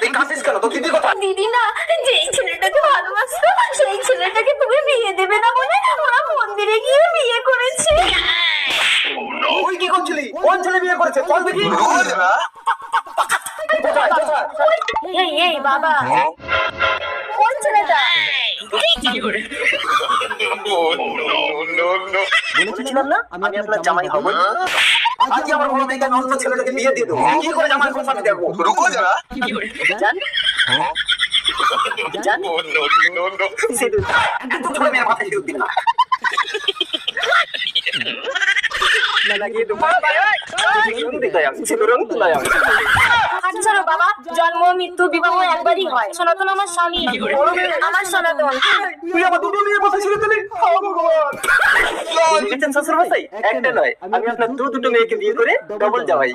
তুই কাঁদছিস কেন? তোর দিদির কথা। দিদি না, যেই ছেলেটাকে ভালোবাসতো সেই ছেলেটাকে তুমি বিয়ে দেবে না বলে ওরা মন্দিরে গিয়ে বিয়ে করেছে। তুই কি করছিলি? কোন ছেলে বিয়ে করেছে? চল দেখি। কোথায়? কোথায়? এই এই বাবা, কোন ছেলেটা? বলেছিলাম না আমি আপনার জামাই হব। আজকে আমার বড় মেয়েকে আমি অন্য ছেলেটাকে বিয়ে দিয়ে দেবো। কি করে জামাই গোসাতে দেবো? রুকো যারা। জান জান সিঁদুর একদম ছোট মেয়ের মাথায় সিঁদুর দিন না। না লাগিয়ে দেবো। সিঁদুর তো নাই। আচ্ছা রে বাবা, জন্ম মৃত্যু বিবাহ একবারই হয়। সনাতন আমার স্বামী, আমার সনাতন। তুই আমার দুটো মেয়ের কথা ছেড়ে দিলি। ভগবান শ্বশুর মশাই একটা নয়, আমি আপনার দুটো মেয়েকে বিয়ে করে ডবল জামাই।